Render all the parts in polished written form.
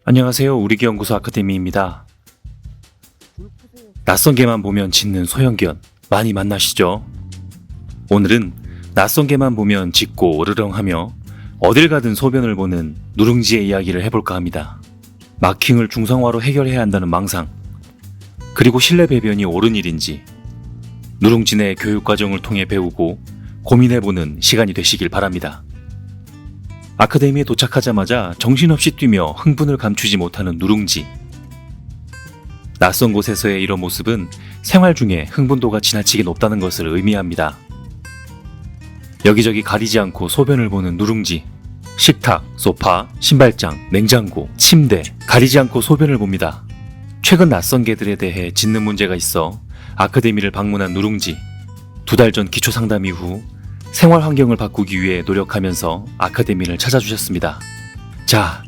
안녕하세요. 우리기연구소 아카데미입니다. 낯선 개만 보면 짖는 소형견 많이 만나시죠? 오늘은 낯선 개만 보면 짖고 으르렁하며 어딜 가든 소변을 보는 누룽지의 이야기를 해볼까 합니다. 마킹을 중성화로 해결해야 한다는 망상, 그리고 실내 배변이 옳은 일인지 누룽지 내 교육과정을 통해 배우고 고민해보는 시간이 되시길 바랍니다. 아카데미에 도착하자마자 정신없이 뛰며 흥분을 감추지 못하는 누룽지. 낯선 곳에서의 이런 모습은 생활 중에 흥분도가 지나치게 높다는 것을 의미합니다. 여기저기 가리지 않고 소변을 보는 누룽지. 식탁, 소파, 신발장, 냉장고, 침대, 가리지 않고 소변을 봅니다. 최근 낯선 개들에 대해 짖는 문제가 있어 아카데미를 방문한 누룽지. 2달 전 기초 상담 이후 생활 환경을 바꾸기 위해 노력하면서 아카데미를 찾아주셨습니다. 자,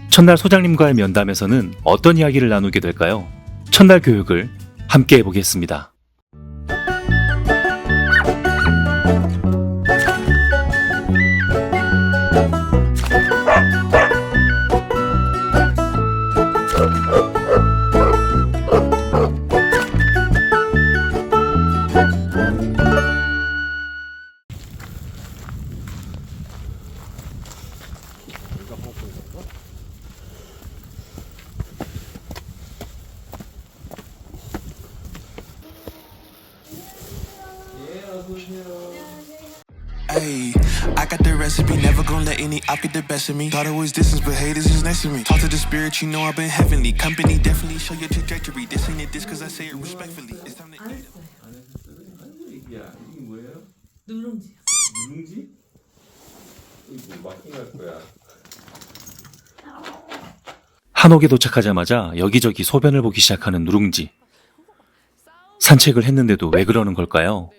첫날 소장님과의 면담에서는 어떤 이야기를 나누게 될까요? 첫날 교육을 함께 해보겠습니다. Ayy, I got the recipe, never gonna let any op get the best of me. Thought it was distance, but haters is next to me. Talk to the spirit, you know I've been heavenly. Company definitely show your trajectory. This ain't it, this cause I say it respectfully. It's time to eat it. 야, 이게 뭐예요? 누룽지. 누룽지? 이거 뭐 마킹 할 거야. 한옥에 도착하자마자 여기저기 소변을 보기 시작하는 누룽지. 산책을 했는데도 왜 그러는 걸까요?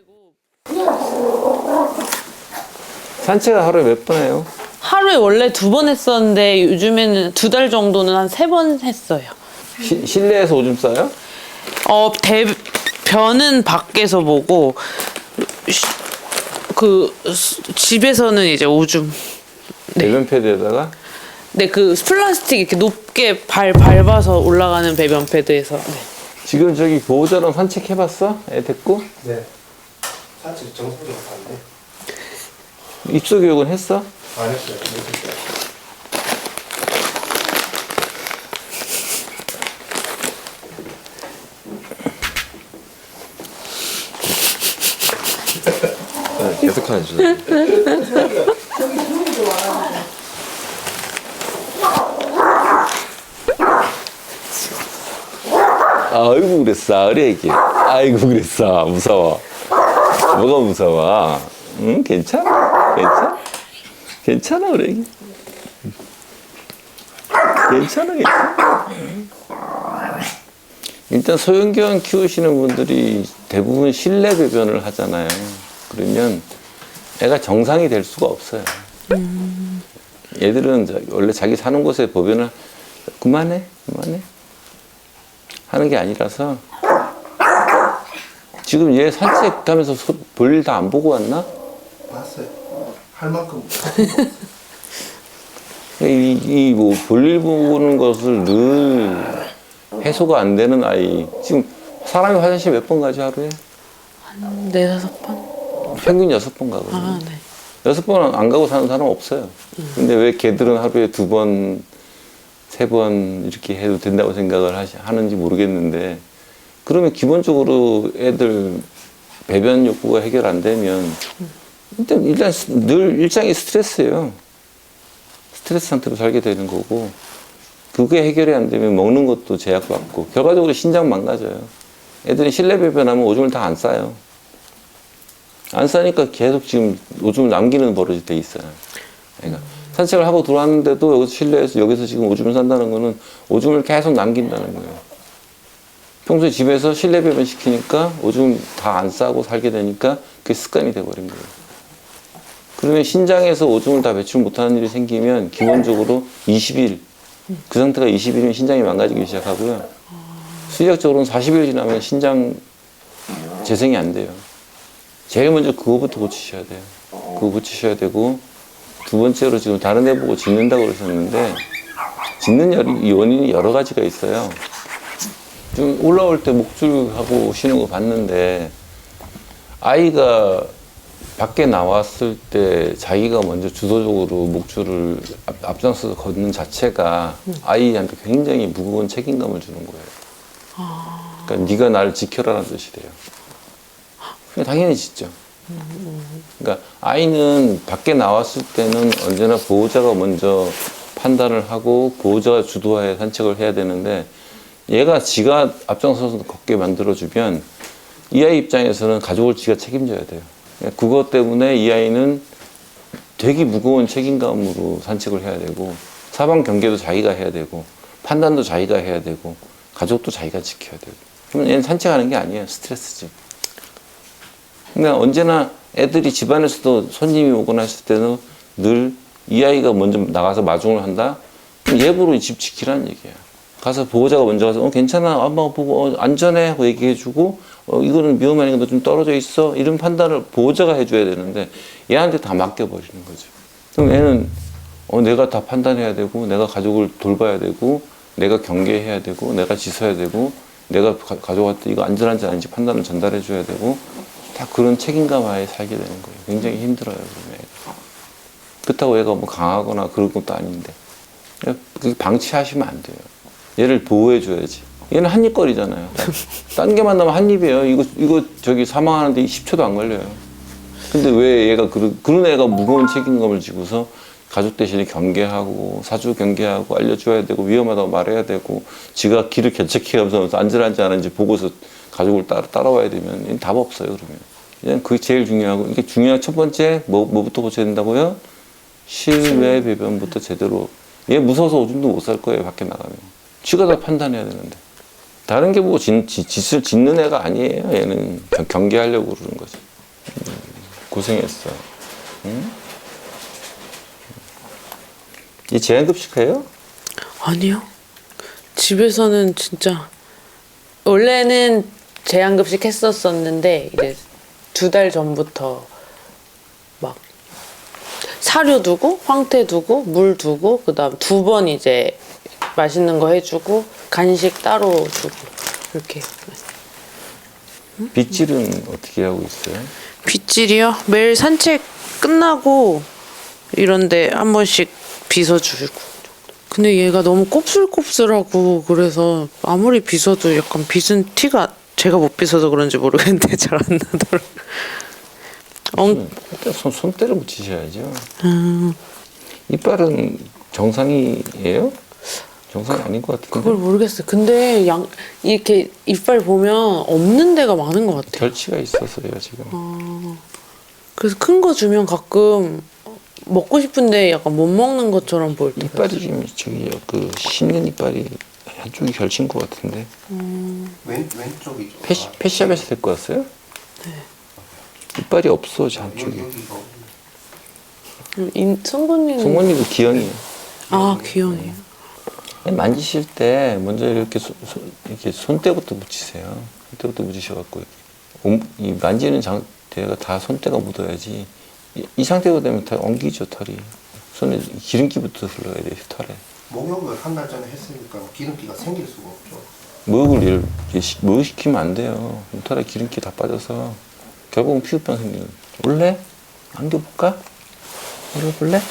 산책을 하루에 몇 번 해요? 하루에 원래 2번 했었는데 요즘에는 2달 정도는 한 3번 했어요. 실내에서 오줌 싸요? 배변은 밖에서 보고 집에서는 이제 오줌. 네. 배변 패드에다가? 네, 그 플라스틱 이렇게 높게 밟아서 올라가는 배변 패드에서. 네. 지금 저기 보호자랑 산책해봤어? 애 데리고? 네. 산책 정상적으로 가는데 입소 교육은 했어? 안 했어요. 못 했어요. 계속 하는 줄. 아이고 그랬어 우리 애기. 아이고 그랬어 무서워. 뭐가 무서워? 응 괜찮아? 괜찮아? 괜찮아 우리 애기. 괜찮아 괜찮아. 일단 소형견 키우시는 분들이 대부분 실내 배변을 하잖아요. 그러면 애가 정상이 될 수가 없어요. 얘들은 원래 자기 사는 곳에 배변을 그만해 하는 게 아니라서 지금 얘 산책하면서 볼일 다 안 보고 왔나? 봤어요. 할 만큼. 이 뭐 볼일 보는 것을 늘 해소가 안 되는 아이. 지금 사람이 화장실 몇 번 가죠 하루에? 한 4-5번? 평균 6번 가거든요. 아, 네. 6번 안 가고 사는 사람 없어요. 근데 왜 걔들은 하루에 2번, 3번 이렇게 해도 된다고 생각을 하는지 모르겠는데, 그러면 기본적으로 애들 배변 욕구가 해결 안 되면 일단 늘 일상이 스트레스예요. 스트레스 상태로 살게 되는 거고, 그게 해결이 안 되면 먹는 것도 제약받고 결과적으로 신장 망가져요. 애들이 실내 배변하면 오줌을 다 안 싸요. 안 싸니까 계속 지금 오줌을 남기는 버릇이 돼 있어요. 그러니까 산책을 하고 들어왔는데도 여기서 실내에서 여기서 지금 오줌을 싼다는 거는 오줌을 계속 남긴다는 거예요. 평소에 집에서 실내 배변 시키니까 오줌 다 안 싸고 살게 되니까 그게 습관이 돼버린 거예요. 그러면 신장에서 오줌을 다 배출 못하는 일이 생기면 기본적으로 20일, 그 상태가 20일이면 신장이 망가지기 시작하고요. 수의학적으로는 40일 지나면 신장 재생이 안 돼요. 제일 먼저 그거부터 고치셔야 돼요. 그거 붙이셔야 되고, 두 번째로 지금 다른 애 보고 짖는다고 그러셨는데, 짖는 이 원인이 여러 가지가 있어요. 좀 올라올 때 목줄하고 오시는 거 봤는데, 아이가 밖에 나왔을 때 자기가 먼저 주도적으로 목줄을 앞장서서 걷는 자체가 아이한테 굉장히 무거운 책임감을 주는 거예요. 그러니까 네가 나를 지켜라는 뜻이래요. 당연히 짖죠. 그러니까 아이는 밖에 나왔을 때는 언제나 보호자가 먼저 판단을 하고 보호자가 주도하에 산책을 해야 되는데 얘가 지가 앞장서서 걷게 만들어주면 이 아이 입장에서는 가족을 지가 책임져야 돼요. 그것 때문에 이 아이는 되게 무거운 책임감으로 산책을 해야 되고 사방 경계도 자기가 해야 되고 판단도 자기가 해야 되고 가족도 자기가 지켜야 되고 그러면 얘는 산책하는 게 아니에요. 스트레스지. 그러니까 언제나 애들이 집안에서도 손님이 오거나 했을 때는 늘 이 아이가 먼저 나가서 마중을 한다? 그럼 예부로 집 지키라는 얘기야. 가서 보호자가 먼저 가서 괜찮아 엄마가 보고 안전해 하고 얘기해주고 이거는 위험하니까 너 좀 떨어져 있어 이런 판단을 보호자가 해줘야 되는데 얘한테 다 맡겨버리는 거죠. 그럼 얘는 내가 다 판단해야 되고 내가 가족을 돌봐야 되고 내가 경계해야 되고 내가 지서야 되고 내가 가족한테 이거 안전한지 아닌지 판단을 전달해줘야 되고 다 그런 책임감 하에 살게 되는 거예요. 굉장히 힘들어요. 그러면 애가. 그렇다고 얘가 뭐 강하거나 그런 것도 아닌데 그게 방치하시면 안 돼요. 얘를 보호해줘야지. 얘는 한입거리잖아요. 딴 게 만나면 한입이에요. 이거 저기 사망하는데 10초도 안 걸려요. 근데 왜 얘가 그런 애가 무거운 책임감을 지고서 가족 대신에 경계하고 사주 경계하고 알려줘야 되고 위험하다고 말해야 되고 지가 길을 개척해가면서 안전한지 안 한지 보고서 가족을 따라와야 되면 얘는 답 없어요. 그러면 그냥 그게 제일 중요하고 이게 중요한 첫 번째 뭐부터 고쳐야 된다고요? 실외 배변부터 제대로. 얘 무서워서 오줌도 못 살 거예요. 밖에 나가면. 쥐가 다 판단해야 되는데. 다른 게 뭐 짓을 짓는 애가 아니에요. 얘는 경계하려고 그러는 거지. 고생했어. 응? 얘 제한급식해요? 아니요. 집에서는 진짜 원래는 제한급식 했었었는데 이제 2달 전부터 막 사료 두고 황태 두고 물 두고 그다음 2번 이제 맛있는 거 해주고 간식 따로 주고 이렇게. 빗질은 어떻게 하고 있어요? 빗질이요? 매일 산책 끝나고 이런데 한 번씩 빗어주고. 근데 얘가 너무 곱슬곱슬하고 그래서 아무리 빗어도 약간 빗은 티가 제가 못 빗어서 그런지 모르겠는데 잘 안 나더라고요. 손때를 붙이셔야죠. 이빨은 정상이에요? 정상이 아닌 것 같은데. 그걸 모르겠어요. 근데 이렇게 이빨 보면 없는 데가 많은 것 같아요. 결치가 있어서요 지금. 그래서 큰 거 주면 가끔 먹고 싶은데 약간 못 먹는 것처럼 보일 때. 이빨이 지금 저기 씹는 이빨이 한쪽이 결친 것 같은데. 왼쪽이죠. 펫샵에서 데리고 왔어요? 네. 이빨이 없어 저 한쪽이. 성분이. 송곳니도 기형이에요. 아 기형이에요. 만지실 때 먼저 이렇게 이렇게 손때부터 묻히세요. 손때부터 묻히셔갖고 이 만지는 장대가 다 손때가 묻어야지. 이 상태가 되면 다 엉기죠 털이. 손에 기름기부터 흘러야 돼요 털에. 목욕을 한 달 전에 했으니까 기름기가 생길 수가 없죠. 목욕을 목욕시키면 안 돼요. 털에 기름기 다 빠져서 결국은 피부병 생기는. 올래? 안겨볼까? 안겨볼래?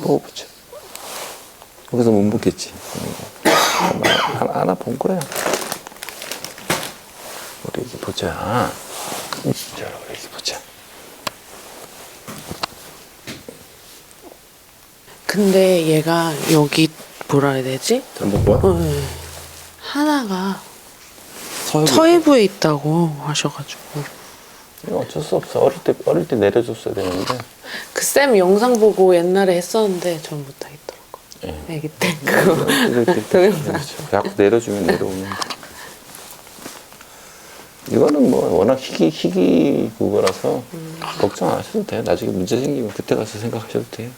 먹어보자. 거기서 못 먹겠지. 하나 본 거야. 우리 이제 보자. 자, 우리 이제 보자. 근데 얘가 여기 뭐라 해야 되지? 잠깐만. 네. 하나가 서해부에 있다고 하셔가지고. 이거 어쩔 수 없어. 어릴 때 내려줬어야 되는데. 그 쌤 영상 보고 옛날에 했었는데 전 못하겠더라고. 애기 때 그거 동영상. 자꾸 내려주면 내려오는. 이거는 뭐 워낙 희귀 그거라서 걱정 안 하셔도 돼요. 나중에 문제 생기면 그때 가서 생각하셔도 돼요.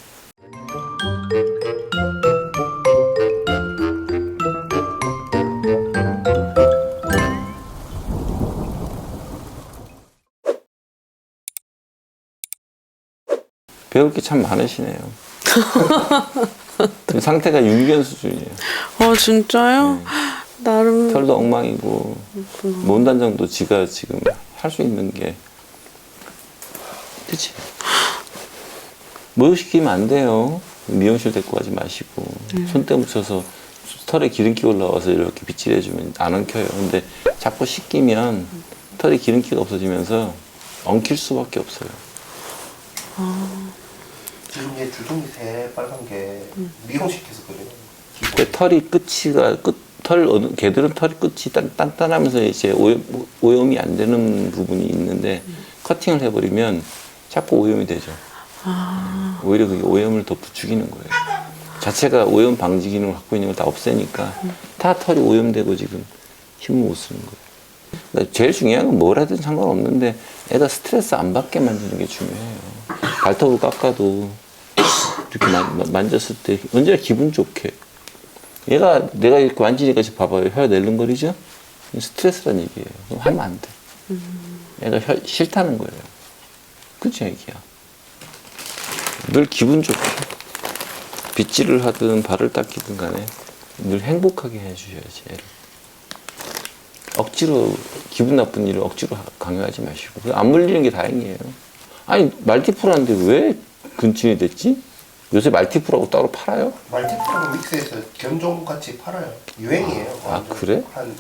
배울 게 참 많으시네요. 상태가 유기견 수준이에요. 아 진짜요? 나름 털도 엉망이고 몬단정도 지가 지금 할 수 있는 게 그치? 목욕시키면 안 돼요. 미용실 데리고 가지 마시고 손때 묻혀서 털에 기름기 올라와서 이렇게 빗질해주면 안 엉켜요. 근데 자꾸 씻기면 털에 기름기가 없어지면서 엉킬 수밖에 없어요. 지금 얘 주둥이 새 빨간 게 미용시켜서 그래요. 그 털이 개들은 털이 끝이 단단하면서 이제 오염이 안 되는 부분이 있는데 커팅을 해버리면 자꾸 오염이 되죠. 오히려 그게 오염을 더 부추기는 거예요. 자체가 오염 방지 기능을 갖고 있는 걸 다 없애니까 다 털이 오염되고 지금 힘을 못 쓰는 거예요. 그러니까 제일 중요한 건 뭘 하든 상관없는데 애가 스트레스 안 받게 만드는 게 중요해요. 발톱을 깎아도 이렇게 만졌을 때 언제나 기분 좋게. 얘가 내가 이렇게 만지니까 지금 봐봐요. 혀 낼름거리죠? 스트레스란 얘기예요. 그럼 하면 안 돼. 얘가 싫다는 거예요. 그치 애기야. 늘 기분 좋게 빗질을 하든 발을 닦이든 간에 늘 행복하게 해주셔야지 애를. 억지로 기분 나쁜 일을 억지로 강요하지 마시고 안 물리는 게 다행이에요. 아니 말티푸라는데 왜 근친이 됐지? 요새 말티푸라고 따로 팔아요? 말티프라는 믹스에서 견종같이 팔아요. 유행이에요. 아, 그래? 한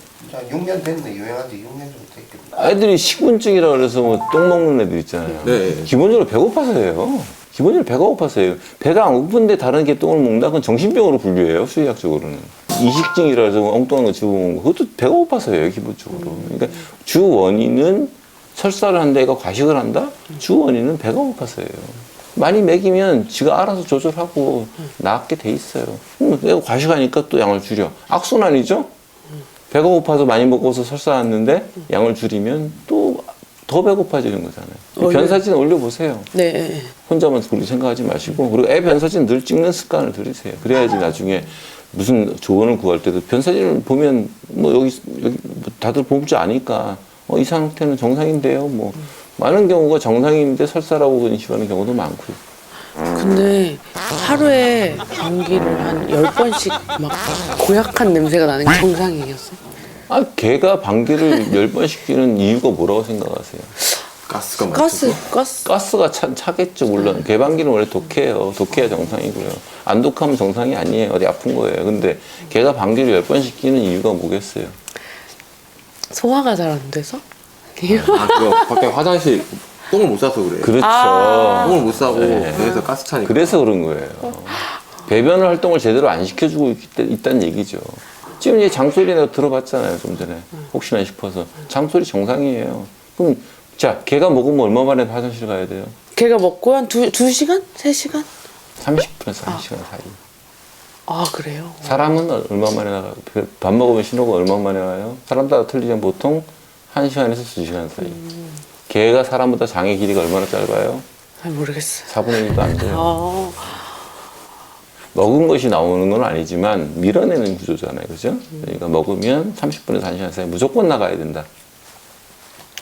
6년 됐네. 유행한 지 6년 정도 됐겠네. 애들이 식곤증이라 그래서 뭐 똥 먹는 애들 있잖아요. 네. 기본적으로 배고파서 해요. 기본적으로 배가 고파서 해요. 배가 안 고픈데 다른 게 똥을 먹는다? 그건 정신병으로 분류해요. 수의학적으로는. 이식증이라 해서 엉뚱한 거 집어먹는 거. 그것도 배가 고파서 해요. 기본적으로. 그러니까 주 원인은 설사를 한다 애가 과식을 한다? 주 원인은 배가 고파서 해요. 많이 먹이면 지가 알아서 조절하고 낫게 돼 있어요. 애가 과식하니까 또 양을 줄여. 악순환이죠? 배가 고파서 많이 먹어서 설사 왔는데 양을 줄이면 또 더 배고파지는 거잖아요. 변사진 올려보세요. 네. 혼자만 그렇게 생각하지 마시고 그리고 애 변사진 늘 찍는 습관을 들이세요. 그래야지 나중에 무슨 조언을 구할 때도 변사진을 보면 뭐 여기 뭐 다들 보지 아니까 이 상태는 정상인데요. 뭐 많은 경우가 정상인데 설사라고 인식하는 경우도 많고요. 근데 하루에 감기를 한 10번씩 막 고약한 냄새가 나는 게 정상이었어요? 아, 개가 방귀를 10번씩 뀌는 이유가 뭐라고 생각하세요? 가스가 많죠. 가스가 차겠죠, 물론. 개방기는 원래 독해요. 독해야 정상이고요. 안 독하면 정상이 아니에요. 어디 아픈 거예요. 근데 개가 방귀를 10번씩 뀌는 이유가 뭐겠어요? 소화가 잘 안 돼서? 아, 그거 밖에 화장실 똥을 못 싸서 그래요. 그렇죠. 똥을 못 싸고 네. 그래서 가스 차니까. 그래서 그런 거예요. 배변 활동을 제대로 안 시켜주고 있다는 얘기죠. 지금 이제 장소리 내가 들어봤잖아요, 좀 전에. 혹시나 싶어서. 장소리 정상이에요. 그럼, 자, 걔가 먹으면 얼마 만에 화장실 가야 돼요? 걔가 먹고 한 2시간? 3시간? 30분에서 1시간 사이. 아 그래요? 사람은 얼마 만에 나가요? 밥 먹으면 신호가 얼마 만에 와요? 사람 따라 틀리지만 보통 1시간에서 2시간 사이. 개가 사람보다 장의 길이가 얼마나 짧아요? 아 모르겠어요. 4분의 1도 안 돼요. 아, 먹은 것이 나오는 건 아니지만 밀어내는 구조잖아요. 그죠? 그러니까 먹으면 30분에서 1시간 사이 무조건 나가야 된다.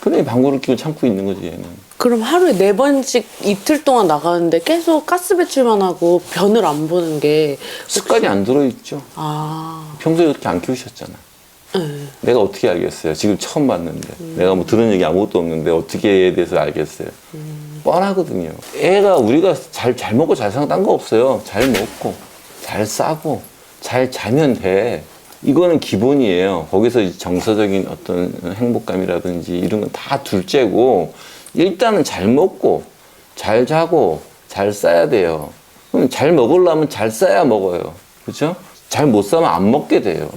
그래 방구를 끼고 참고 있는 거지 얘는. 그럼 하루에 4번씩 이틀 동안 나가는데 계속 가스 배출만 하고 변을 안 보는 게 습관이 안 들어있죠. 아, 평소에 그렇게 안 키우셨잖아. 네. 내가 어떻게 알겠어요? 지금 처음 봤는데. 내가 뭐 들은 얘기 아무것도 없는데 어떻게 에 대해서 알겠어요? 뻔하거든요. 애가 우리가 잘 먹고 잘 사는 딴 거 없어요. 잘 먹고, 잘 싸고, 잘 자면 돼. 이거는 기본이에요. 거기서 정서적인 어떤 행복감이라든지 이런 건 다 둘째고, 일단은 잘 먹고, 잘 자고, 잘 싸야 돼요. 그럼 잘 먹으려면 잘 싸야 먹어요. 그렇죠? 잘 못 싸면 안 먹게 돼요.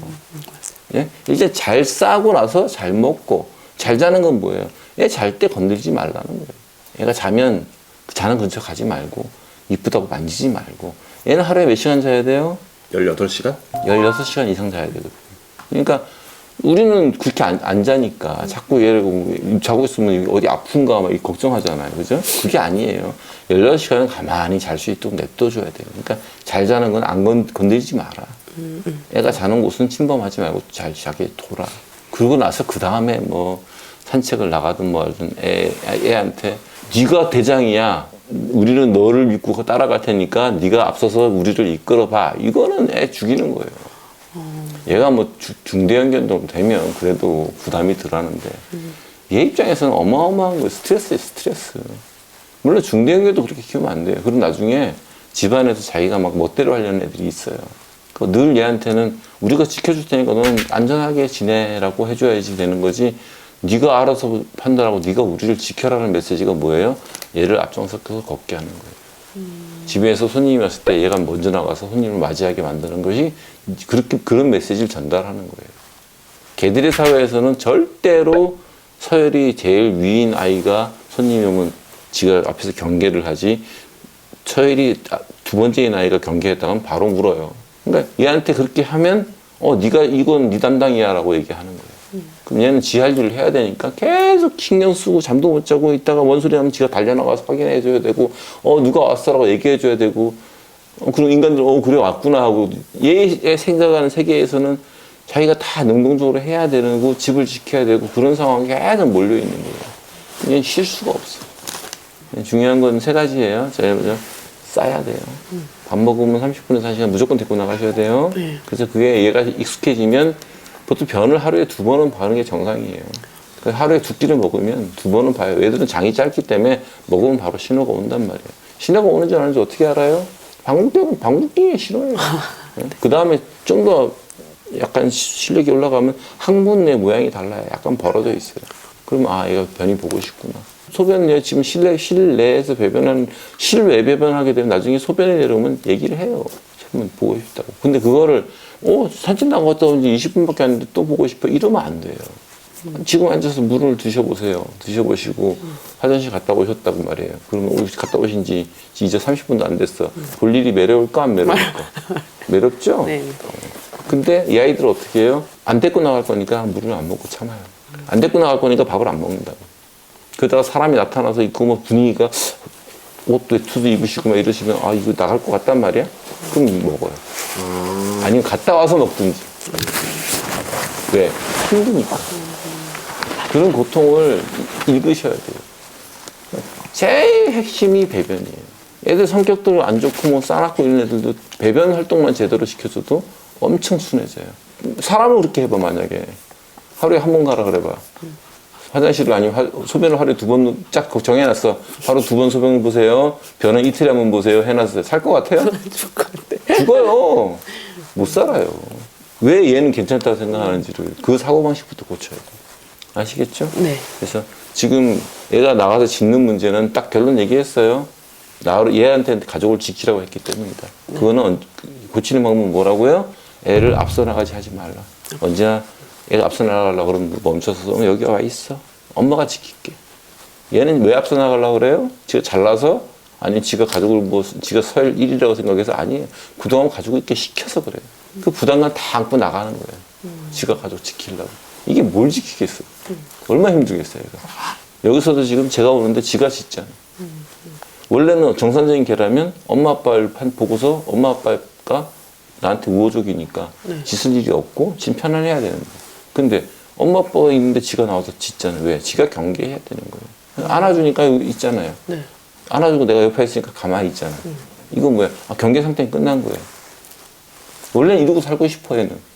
예? 이제 잘 싸고 나서 잘 먹고, 잘 자는 건 뭐예요? 얘 잘 때 건들지 말라는 거예요. 얘가 자면 자는 근처 가지 말고 이쁘다고 만지지 말고. 얘는 하루에 몇 시간 자야 돼요? 18시간? 16시간 이상 자야 되거든요. 그러니까 우리는 그렇게 안 자니까 자꾸 얘를 자고 있으면 어디 아픈가 막 걱정하잖아요. 그죠? 그게 아니에요. 16시간은 가만히 잘 수 있도록 냅둬줘야 돼요. 그러니까 잘 자는 건 안 건드리지 마라. 애가 자는 곳은 침범하지 말고 잘 자게 둬라. 그러고 나서 그 다음에 뭐 산책을 나가든 뭐 하든 애한테 네가 대장이야. 우리는 너를 믿고 따라갈 테니까 네가 앞서서 우리를 이끌어봐. 이거는 애 죽이는 거예요. 얘가 뭐 중대형 견도 되면 그래도 부담이 덜하는데 얘 입장에서는 어마어마한 거예요. 스트레스예요, 스트레스. 물론 중대형 견도 그렇게 키우면 안 돼요. 그럼 나중에 집안에서 자기가 막 멋대로 하려는 애들이 있어요. 늘 얘한테는 우리가 지켜줄 테니까 너는 안전하게 지내라고 해줘야지 되는 거지. 네가 알아서 판단하고 네가 우리를 지켜라는 메시지가 뭐예요? 얘를 앞장서서 걷게 하는 거예요. 집에서 손님이 왔을 때 얘가 먼저 나가서 손님을 맞이하게 만드는 것이 그런 메시지를 전달하는 거예요. 걔들의 사회에서는 절대로 서열이 제일 위인 아이가 손님이 오면 지가 앞에서 경계를 하지, 서열이 두 번째인 아이가 경계했다면 바로 물어요. 그러니까 얘한테 그렇게 하면 네가 이건 네 담당이야 라고 얘기하는 거예요. 그럼 얘는 지 할 일을 해야 되니까 계속 신경 쓰고 잠도 못 자고 있다가 뭔 소리 하면 지가 달려나가서 확인해 줘야 되고 누가 왔어라고 얘기해 줘야 되고 그런 인간들 그래 왔구나 하고 얘의 생각하는 세계에서는 자기가 다 능동적으로 해야 되고 집을 지켜야 되고 그런 상황에 계속 몰려 있는 거예요. 얘는 쉴 수가 없어. 중요한 건 세 가지예요. 싸야 돼요. 밥 먹으면 30분에서 1시간 무조건 데리고 나가셔야 돼요. 그래서 그게 얘가 익숙해지면 보통 변을 하루에 2번은 봐는 게 정상이에요. 하루에 2끼를 먹으면 2번은 봐요. 얘들은 장이 짧기 때문에 먹으면 바로 신호가 온단 말이에요. 신호가 오는지 안 오는지 어떻게 알아요? 방귀뀌기에 신호예요. 그 다음에 좀 더 약간 실력이 올라가면 항문 내 모양이 달라요. 약간 벌어져 있어요. 그러면 얘가 변이 보고 싶구나. 소변 지금 실내에서 실외 배변하게 되면 나중에 소변이 내려오면 얘기를 해요. 처음에 보고 싶다고. 근데 그거를 산책 나갔다 온 지 20분밖에 안 됐는데 또 보고 싶어 이러면 안 돼요. 지금 앉아서 물을 드셔보세요. 드셔보시고 화장실 갔다 오셨다고 말이에요. 그러면 갔다 오신 지 이제 30분도 안 됐어. 볼 일이 매려울까 안 매려울까? 매렵죠? 네. 근데 이 아이들 어떻게 해요? 안 데리고 나갈 거니까 물을 안 먹고 참아요. 안 데리고 나갈 거니까 밥을 안 먹는다고. 그러다가 사람이 나타나서 있고 뭐 분위기가 옷 외투도 입으시고 막 이러시면 이거 나갈 것 같단 말이야? 그럼 먹어요. 아니면 갔다 와서 먹든지. 왜? 힘드니까. 그런 고통을 읽으셔야 돼요. 제일 핵심이 배변이에요. 애들 성격도 안 좋고 뭐 싸납고 이런 애들도 배변 활동만 제대로 시켜줘도 엄청 순해져요. 사람을 그렇게 해봐. 만약에 하루에 한 번 가라 그래봐. 화장실을 아니면 소변을 하루에 2번 쫙 정해놨어. 하루 2번 소변을 보세요. 변은 이틀에 한 번 보세요. 해놨어요. 살 것 같아요? 죽을 것 같아. 죽어요. 못 살아요. 왜 얘는 괜찮다고 생각하는지를 그 사고방식부터 고쳐야 돼요. 아시겠죠? 네. 그래서 지금 얘가 나가서 짖는 문제는 딱 결론 얘기했어요. 얘한테 가족을 지키라고 했기 때문이다. 그거는 고치는 방법은 뭐라고요? 애를 앞서 나가지 하지 말라. 언제나 애가 앞서 나가려고 그러면 멈춰서 여기 와 있어. 엄마가 지킬게. 얘는 왜 앞서 나가려고 그래요? 지가 잘나서? 아니 지가 가족을 지가 서열 1위라고 생각해서 아니에요. 그동안 가족을 이렇게 시켜서 그래요. 그 부담감 다 안고 나가는 거예요. 지가 가족 지키려고. 이게 뭘 지키겠어? 얼마나 힘들겠어요, 얘가. 여기서도 지금 제가 오는데 지가 짖잖아요. 원래는 정상적인 개라면 엄마 아빠를 보고서 엄마 아빠가 나한테 우호적이니까 짖을 일이 없고 지 편안해야 되는데. 근데 엄마 아빠가 있는데 지가 나와서 짖잖아요. 왜? 지가 경계해야 되는 거예요. 안아주니까 있잖아요. 네. 안아주고 내가 옆에 있으니까 가만히 있잖아. 이건 뭐야? 경계 상태는 끝난 거예요. 원래는 이러고 살고 싶어 얘는.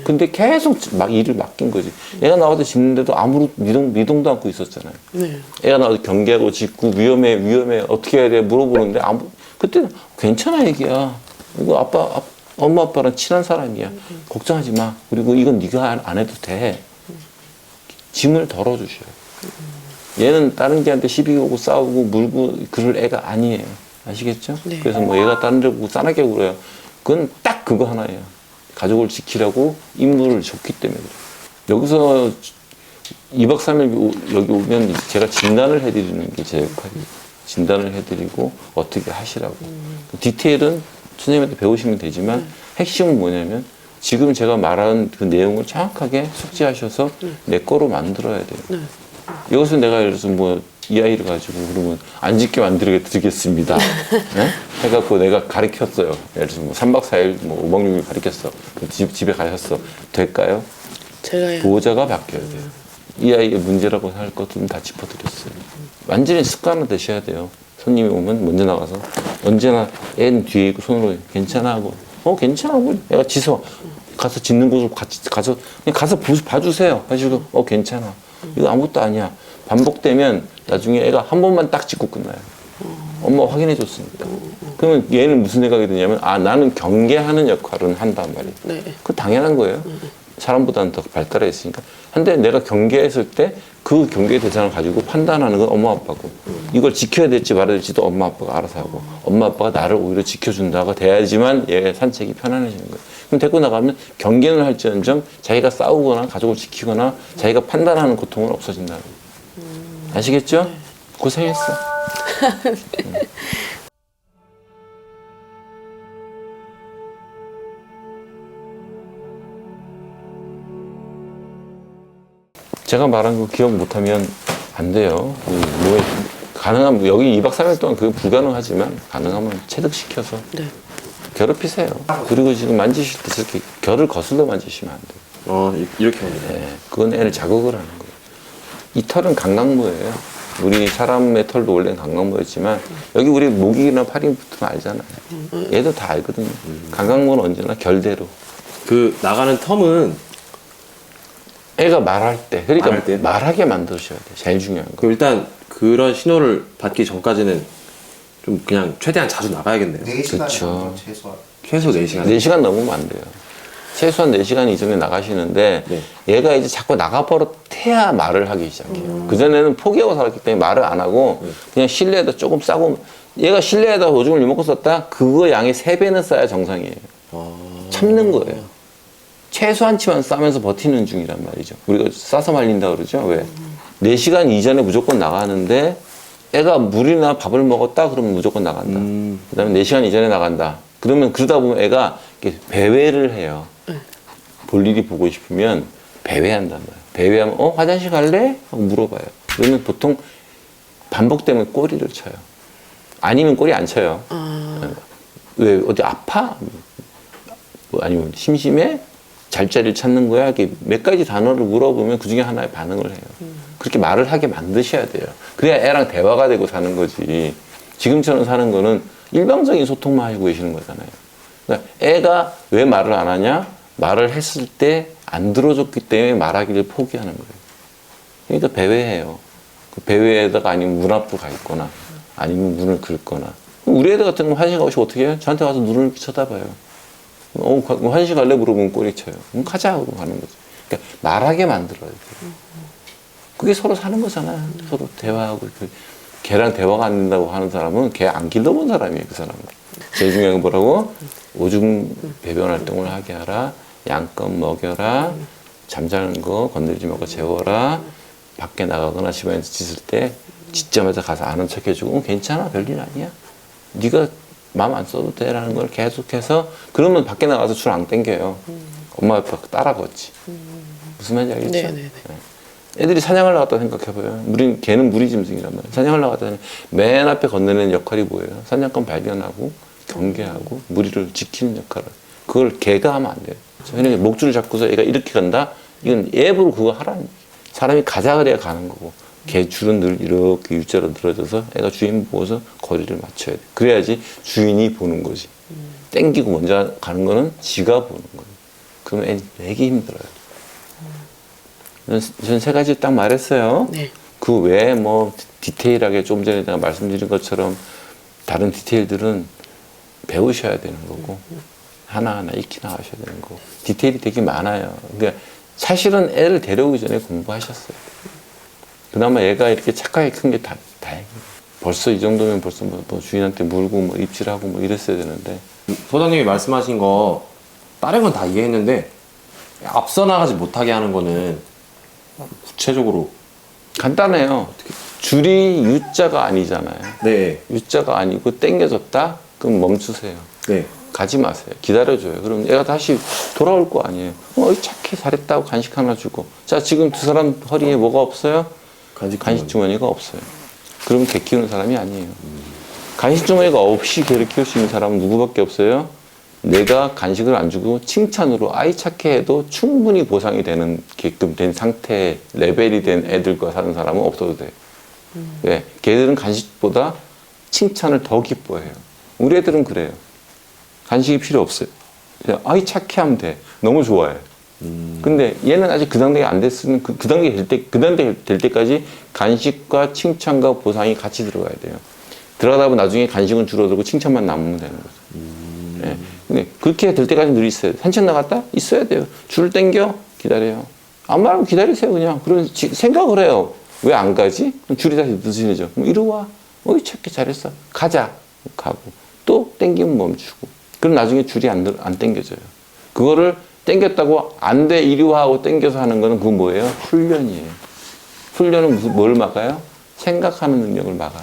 근데 계속 막 일을 맡긴 거지. 애가 나와서 짖는데도 아무런 미동도 않고 있었잖아요. 네. 애가 나와서 경계하고 짖고 위험해 어떻게 해야 돼 물어보는데 그때는 괜찮아 얘기야. 이거 엄마 아빠랑 친한 사람이야. 걱정하지 마. 그리고 이건 네가 안 해도 돼. 짐을 덜어주셔요. 얘는 다른 개한테 시비 걸고 싸우고 물고 그럴 애가 아니에요. 아시겠죠? 네. 그래서 뭐 얘가 다른 데 보고 싸나게 굴어요. 그건 딱 그거 하나예요. 가족을 지키라고 임무를 줬기 때문에 그래요. 여기서 2박 3일 여기 오면 제가 진단을 해드리는 게 제 역할이에요. 진단을 해드리고 어떻게 하시라고. 디테일은 선생님한테 배우시면 되지만 핵심은 뭐냐면 지금 제가 말한 그 내용을 정확하게 숙지하셔서 내 거로 만들어야 돼요. 여기서 내가 예를 들어서 뭐 이 아이를 가지고 그러면 안 짓게 만들게 드리겠습니다. 네? 해갖고 내가 가르쳤어요. 예를 들어서 뭐 3박 4일 뭐 5박 6일 가르쳤어. 집에 가셨어. 될까요? 제가요. 보호자가 바뀌어야 돼요. 이 아이의 문제라고 할 것들은 다 짚어드렸어요. 완전히 습관화 되셔야 돼요. 손님이 오면 먼저 나가서 언제나 애는 뒤에 있고 손으로 괜찮아 하고 괜찮아 하고 애가 짖어 가서 짖는 곳을 같이 가서 그냥 가서 봐주세요 하시고 괜찮아 이거 아무것도 아니야 반복되면 나중에 애가 한 번만 딱 짖고 끝나요. 엄마가 확인해 줬으니까. 그러면 얘는 무슨 생각이 드냐면 나는 경계하는 역할은 한단 말이에요. 네. 그 당연한 거예요. 사람보다는 더 발달해 있으니까. 근데 내가 경계했을 때 그 경계의 대상을 가지고 판단하는 건 엄마 아빠고 이걸 지켜야 될지 말아야 될지도 엄마 아빠가 알아서 하고 엄마 아빠가 나를 오히려 지켜준다고 돼야지만 얘 산책이 편안해지는 거예요. 그럼 데리고 나가면 경계는 할지언정 자기가 싸우거나 가족을 지키거나 자기가 판단하는 고통은 없어진다는 거예요. 아시겠죠? 고생했어. 제가 말한 거 기억 못하면 안 돼요. 가능하면 여기 2박 3일 동안 그게 불가능하지만 가능하면 체득시켜서 네. 괴롭히세요. 그리고 지금 만지실 때 저렇게 결을 거슬러 만지시면 안 돼요. 이렇게 합니다. 네, 그건 애를 자극을 하는 거예요. 이 털은 강강모예요. 우리 사람의 털도 원래는 강강모였지만 여기 우리 목이나 팔이 붙으면 알잖아요. 얘도 다 알거든요. 강강모는 언제나 결대로. 그 나가는 텀은 애가 말할 때, 그러니까 말할 때? 말하게 만드셔야 돼요. 제일 중요한 거. 그 일단 그런 신호를 받기 전까지는 좀 그냥 최대한 자주 나가야겠네요. 4시간 그쵸. 정도 최소한. 최소 4시간. 4시간 넘으면 안 돼요. 최소한 4시간 이전에 나가시는데 네. 얘가 이제 자꾸 나가버릇해야 말을 하기 시작해요. 그전에는 포기하고 살았기 때문에 말을 안 하고 그냥 실내에다 조금 싸고 얘가 실내에다 오줌을 이만큼 썼다? 그거 양의 3배는 싸야 정상이에요. 참는 거예요. 최소한치만 싸면서 버티는 중이란 말이죠. 우리가 싸서 말린다 그러죠. 왜? 4시간 이전에 무조건 나가는데 애가 물이나 밥을 먹었다 그러면 무조건 나간다. 그 다음에 4시간 이전에 나간다. 그러면 그러다 보면 애가 이렇게 배회를 해요. 볼 일이 보고 싶으면 배회한단 말이에요. 배회하면 화장실 갈래? 하고 물어봐요. 그러면 보통 반복되면 꼬리를 쳐요. 아니면 꼬리 안 쳐요. 왜 어디 아파? 뭐 아니면 심심해? 잘자리를 찾는 거야? 이렇게 몇 가지 단어를 물어보면 그 중에 하나의 반응을 해요. 그렇게 말을 하게 만드셔야 돼요. 그래야 애랑 대화가 되고 사는 거지. 지금처럼 사는 거는 일방적인 소통만 하고 계시는 거잖아요. 그러니까 애가 왜 말을 안 하냐? 말을 했을 때 안 들어줬기 때문에 말하기를 포기하는 거예요. 그러니까 배회해요. 그 배회에다가 아니면 문 앞으로 가 있거나 아니면 문을 긁거나. 우리 애들 같은 경우는 화장실 가고 싶으면 어떻게 해요? 저한테 와서 눈을 쳐다봐요. 화장실 갈래? 물어보면 꼬리 쳐요. 가자 하고 가는 거죠. 그러니까 말하게 만들어야 돼요. 그게 서로 사는 거잖아요. 서로 대화하고. 걔랑 대화가 안 된다고 하는 사람은 걔 안 길러본 사람이에요. 그 사람은. 제일 중요한 건 뭐라고? 오줌 배변 활동을 하게 하라. 양껏 먹여라. 잠자는 거 건드리지 말고 재워라. 밖에 나가거나 집안에서 짖을 때 짖자마자 가서 아는 척 해주고 괜찮아. 별일 아니야. 네가 마음 안 써도 돼라는 걸 계속해서 그러면 밖에 나가서 줄 안 땡겨요. 엄마 아빠 따라 걷지. 무슨 말인지 알겠죠? 네네네. 애들이 사냥을 나갔다 생각해봐요. 걔는 무리짐승이란 말이에요. 사냥을 나갔다니 맨 앞에 건너는 역할이 뭐예요? 사냥감 발견하고 경계하고 무리를 지키는 역할을. 그걸 걔가 하면 안 돼요. 그러니까 목줄을 잡고서 얘가 이렇게 간다? 이건 앱으로 그거 하라는 얘기예요. 사람이 가자 그래야 가는 거고 개 줄은 늘 이렇게 U자로 늘어져서 애가 주인 보고서 거리를 맞춰야 돼. 그래야지 주인이 보는 거지. 땡기고 먼저 가는 거는 지가 보는 거예요. 그러면 애 되게 힘들어요. 전 3가지 딱 말했어요. 네. 그 외에 뭐 디테일하게 좀 전에 제가 말씀드린 것처럼 다른 디테일들은 배우셔야 되는 거고 하나하나 익히 나가셔야 되는 거고 디테일이 되게 많아요. 그러니까 사실은 애를 데려오기 전에 공부하셨어요. 그나마 얘가 이렇게 착하게 큰 게 다행이에요. 벌써 이 정도면 벌써 뭐 주인한테 물고 뭐 입질하고 뭐 이랬어야 되는데 소장님이 말씀하신 거 다른 건 다 이해했는데 앞서 나가지 못하게 하는 거는 구체적으로 간단해요. 줄이 U자가 아니잖아요. 네. U자가 아니고 땡겨졌다? 그럼 멈추세요. 네. 가지 마세요. 기다려줘요. 그럼 얘가 다시 돌아올 거 아니에요. 착해 잘했다고 간식 하나 주고. 자, 지금 두 사람 허리에 뭐가 없어요? 간식 주머니가 없어요. 그러면 개 키우는 사람이 아니에요. 간식 주머니가 없이 개를 키울 수 있는 사람은 누구밖에 없어요? 내가 간식을 안 주고 칭찬으로 아이 착해 해도 충분히 보상이 되는 게끔 된 상태, 레벨이 된 애들과 사는 사람은 없어도 돼요. 왜? 걔들은 간식보다 칭찬을 더 기뻐해요. 우리 애들은 그래요. 간식이 필요 없어요. 그냥 아이 착해 하면 돼. 너무 좋아해. 근데 얘는 아직 그 단계가 안 됐으면 그 단계 그 단계 될 때까지 간식과 칭찬과 보상이 같이 들어가야 돼요. 들어가다 보면 나중에 간식은 줄어들고 칭찬만 남으면 되는 거죠. 예. 근데 그렇게 될 때까지 늘 있어야 돼요. 산책 나갔다? 있어야 돼요. 줄 땡겨? 기다려요. 안 말하고 기다리세요, 그냥. 그런 생각을 해요. 왜 안 가지? 그럼 줄이 다시 늦어지죠. 그럼 이리 와. 어이, 착해, 잘했어. 가자. 가고. 또 땡기면 멈추고. 그럼 나중에 줄이 안 땡겨져요. 그거를 땡겼다고 안 돼, 이리 와 하고 땡겨서 하는 거는 그건 뭐예요? 훈련이에요. 훈련은 뭘 막아요? 생각하는 능력을 막아요.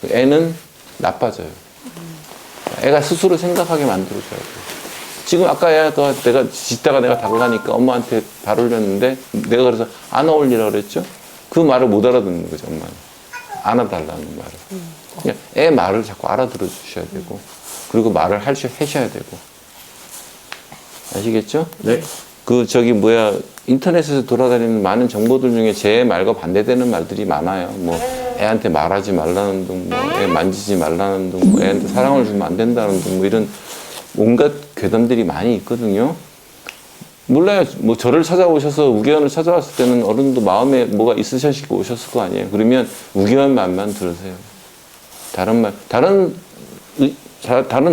애는 나빠져요. 애가 스스로 생각하게 만들어줘야 돼요. 지금 아까 애가 내가 짖다가 내가 달라니까 엄마한테 발 올렸는데 내가 그래서 안아올리라 그랬죠? 그 말을 못 알아듣는 거죠, 엄마는. 안아달라는 말을. 그냥 애 말을 자꾸 알아들어 주셔야 되고, 그리고 말을 하셔야 되고. 아시겠죠? 네. 인터넷에서 돌아다니는 많은 정보들 중에 제 말과 반대되는 말들이 많아요. 뭐, 애한테 말하지 말라는 둥, 뭐, 애 만지지 말라는 둥, 뭐, 애한테 사랑을 주면 안 된다는 둥, 뭐, 이런 온갖 괴담들이 많이 있거든요. 몰라요. 뭐, 저를 찾아오셔서 우기현을 찾아왔을 때는 어른도 마음에 뭐가 있으셔서 오셨을 거 아니에요. 그러면 우기현 말만 들으세요. 다른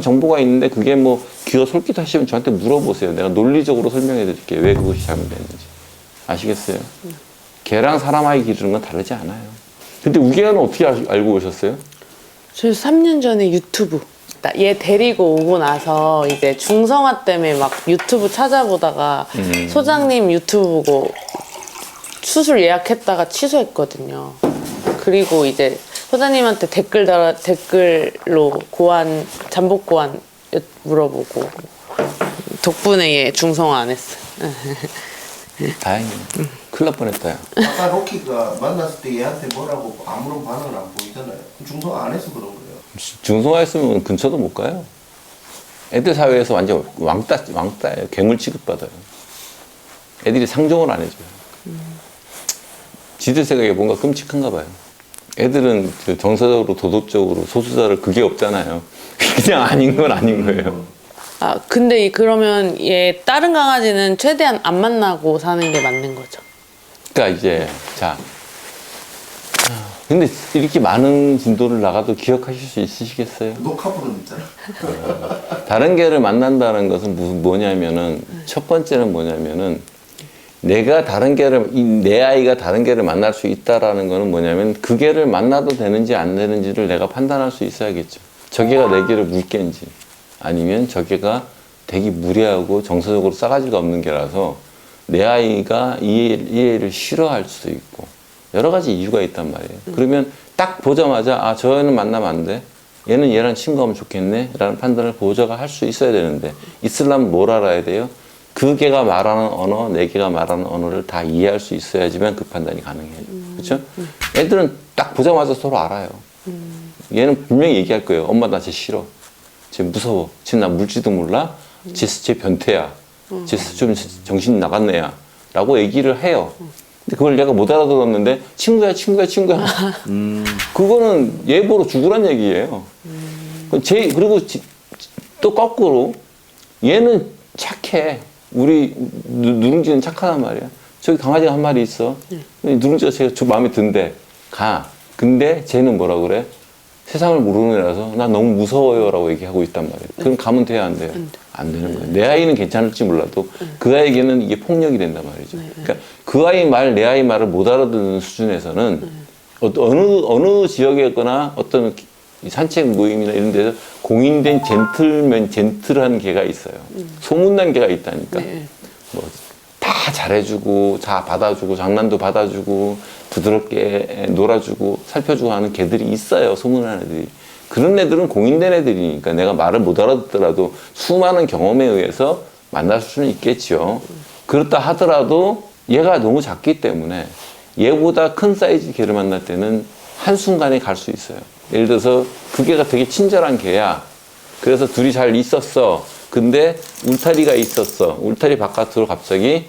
정보가 있는데 그게 뭐 귀가 솔깃하시면 저한테 물어보세요. 내가 논리적으로 설명해 드릴게요. 왜 그것이 잘못됐는지. 아시겠어요? 개랑 사람 아이 기르는 건 다르지 않아요. 근데 우기현은 어떻게 알고 오셨어요? 저 3년 전에 유튜브. 얘 데리고 오고 나서 이제 중성화 때문에 막 유튜브 찾아보다가 소장님 유튜브 보고 수술 예약했다가 취소했거든요. 그리고 이제 소장님한테 댓글로 잠복 고안 물어보고 덕분에 얘 중성화 안 했어. 다행이네. 큰일 날 뻔했다. 아까 로키가 만났을 때 얘한테 뭐라고 아무런 반응을 안 보이잖아요. 중성 안 해서 그런 거예요. 중성화했으면 근처도 못 가요. 애들 사회에서 완전 왕따예요. 괴물 취급받아요. 애들이 상종을 안 해줘요. 지들 생각에 뭔가 끔찍한가 봐요. 애들은 정서적으로 도덕적으로 소수자를 그게 없잖아요. 그냥 아닌 건 아닌 거예요. 아 근데 그러면 얘 다른 강아지는 최대한 안 만나고 사는 게 맞는 거죠. 그러니까 이제 근데 이렇게 많은 진도를 나가도 기억하실 수 있으시겠어요? 녹화 부른 있잖아. 다른 개를 만난다는 것은 뭐냐면은 첫 번째는 뭐냐면은 내 아이가 다른 개를 만날 수 있다라는 거는 뭐냐면 그 개를 만나도 되는지 안 되는지를 내가 판단할 수 있어야겠죠. 저 개가 내 개를 물 개인지 아니면 저 개가 되게 무례하고 정서적으로 싸가지가 없는 개라서 내 아이가 이 애를 싫어할 수도 있고 여러 가지 이유가 있단 말이에요. 그러면 딱 보자마자 저 애는 만나면 안 돼. 얘는 얘랑 친구하면 좋겠네 라는 판단을 보호자가 할 수 있어야 되는데 있으려면 뭘 알아야 돼요? 그 개가 말하는 언어, 내 개가 말하는 언어를 다 이해할 수 있어야지만 그 판단이 가능해요. 그렇죠? 애들은 딱 보자마자 서로 알아요. 얘는 분명히 얘기할 거예요. 엄마 나 쟤 싫어. 쟤 무서워. 쟤 나 물지도 몰라. 쟤 변태야. 쟤 좀 정신 나간 애야. 라고 얘기를 해요. 근데 그걸 내가 못 알아들었는데 친구야. 그거는 예보로 죽으란 얘기예요. 그리고 또 거꾸로 얘는 착해. 우리 누룽지는 착하단 말이야. 저기 강아지가 한 마리 있어. 누룽지가 저 마음에 든대. 가. 근데 쟤는 뭐라 그래? 세상을 모르는 애라서 나 너무 무서워요 라고 얘기하고 있단 말이에요. 그럼 가면 돼요, 안 돼요? 안 되는 거예요. 내 아이는 괜찮을지 몰라도 그 아이에게는 이게 폭력이 된단 말이죠. 그러니까 그 아이 말, 내 아이 말을 못 알아듣는 수준에서는 어느 지역에거나 어떤 산책 모임이나 이런 데서 공인된 젠틀한 개가 있어요. 소문난 개가 있다니까. 뭐 다 잘해주고, 다 받아주고, 장난도 받아주고, 부드럽게 놀아주고, 살펴주고 하는 개들이 있어요. 소문난 애들이. 그런 애들은 공인된 애들이니까 내가 말을 못 알아듣더라도 수많은 경험에 의해서 만날 수는 있겠죠. 그렇다 하더라도 얘가 너무 작기 때문에 얘보다 큰 사이즈 개를 만날 때는 한순간에 갈 수 있어요. 예를 들어서 그 개가 되게 친절한 개야. 그래서 둘이 잘 있었어. 근데 울타리가 있었어. 울타리 바깥으로 갑자기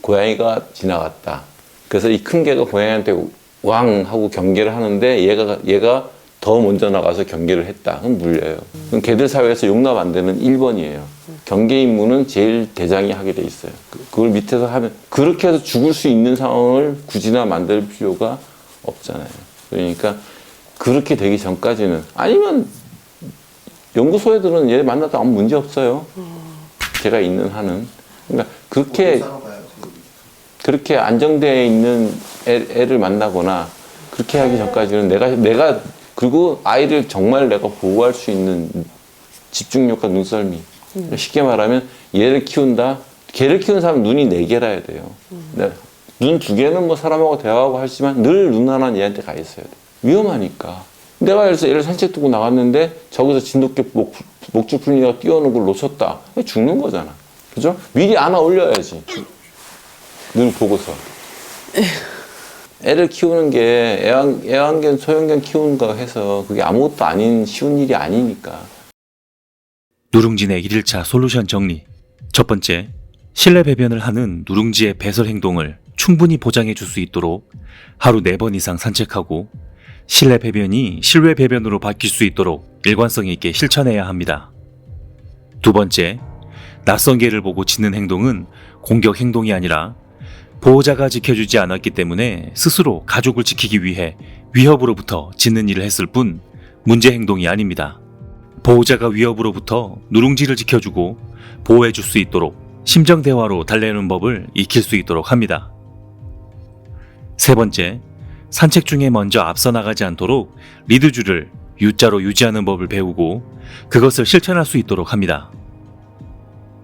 고양이가 지나갔다. 그래서 이 큰 개가 고양이한테 왕 하고 경계를 하는데 얘가 더 먼저 나가서 경계를 했다. 그럼 물려요. 그럼 개들 사회에서 용납 안 되는 1번이에요. 경계 임무는 제일 대장이 하게 돼 있어요. 그걸 밑에서 하면 그렇게 해서 죽을 수 있는 상황을 굳이나 만들 필요가 없잖아요. 그러니까 그렇게 되기 전까지는 아니면 연구소 애들은 얘 만나도 아무 문제 없어요. 제가 있는 한은. 그러니까 그렇게 그렇게 안정되어 있는 애를 만나거나 그렇게 하기 전까지는 내가 그리고 아이를 정말 내가 보호할 수 있는 집중력과 눈썰미. 쉽게 말하면 얘를 키운다. 개를 키우는 사람은 눈이 4개라야 돼요. 눈 2개는 뭐 사람하고 대화하고 하지만 늘 눈 하나는 얘한테 가 있어야 돼. 위험하니까. 내가 그래서 얘를 산책 두고 나갔는데 저기서 진돗개 목줄 풀리다가 뛰어오는 걸 놓쳤다. 죽는 거잖아. 그죠? 미리 안아 올려야지. 눈 보고서. 애를 키우는 게 애완견, 소형견 키우는 거 해서 그게 아무것도 아닌 쉬운 일이 아니니까. 누룽지의 1일차 솔루션 정리. 첫 번째, 실내 배변을 하는 누룽지의 배설 행동을 충분히 보장해 줄 수 있도록 하루 4번 이상 산책하고 실내 배변이 실외 배변으로 바뀔 수 있도록 일관성 있게 실천해야 합니다. 두 번째, 낯선 개를 보고 짖는 행동은 공격 행동이 아니라 보호자가 지켜주지 않았기 때문에 스스로 가족을 지키기 위해 위협으로부터 짖는 일을 했을 뿐 문제 행동이 아닙니다. 보호자가 위협으로부터 누룽지를 지켜주고 보호해줄 수 있도록 심정 대화로 달래는 법을 익힐 수 있도록 합니다. 세 번째, 산책 중에 먼저 앞서 나가지 않도록 리드줄을 U자로 유지하는 법을 배우고 그것을 실천할 수 있도록 합니다.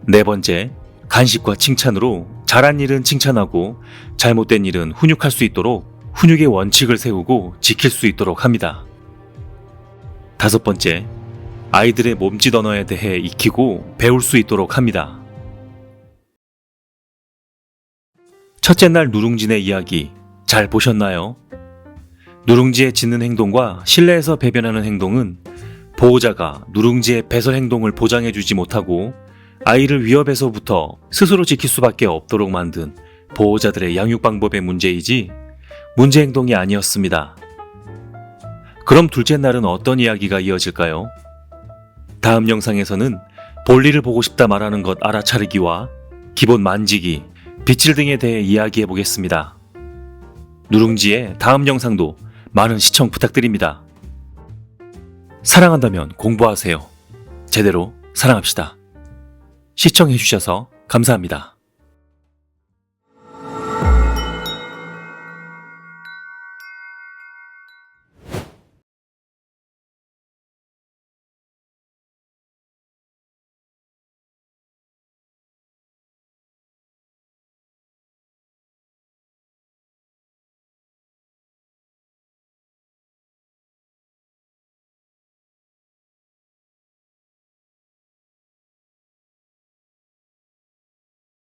네 번째, 간식과 칭찬으로 잘한 일은 칭찬하고 잘못된 일은 훈육할 수 있도록 훈육의 원칙을 세우고 지킬 수 있도록 합니다. 다섯 번째, 아이들의 몸짓 언어에 대해 익히고 배울 수 있도록 합니다. 첫째 날 누룽지네 이야기 잘 보셨나요? 누룽지의 짖는 행동과 실내에서 배변하는 행동은 보호자가 누룽지의 배설 행동을 보장해주지 못하고 아이를 위협에서부터 스스로 지킬 수밖에 없도록 만든 보호자들의 양육 방법의 문제이지 문제 행동이 아니었습니다. 그럼 둘째 날은 어떤 이야기가 이어질까요? 다음 영상에서는 볼일을 보고 싶다 말하는 것 알아차리기와 기본 만지기, 빗질 등에 대해 이야기해 보겠습니다. 누룽지의 다음 영상도 많은 시청 부탁드립니다. 사랑한다면 공부하세요. 제대로 사랑합시다. 시청해주셔서 감사합니다.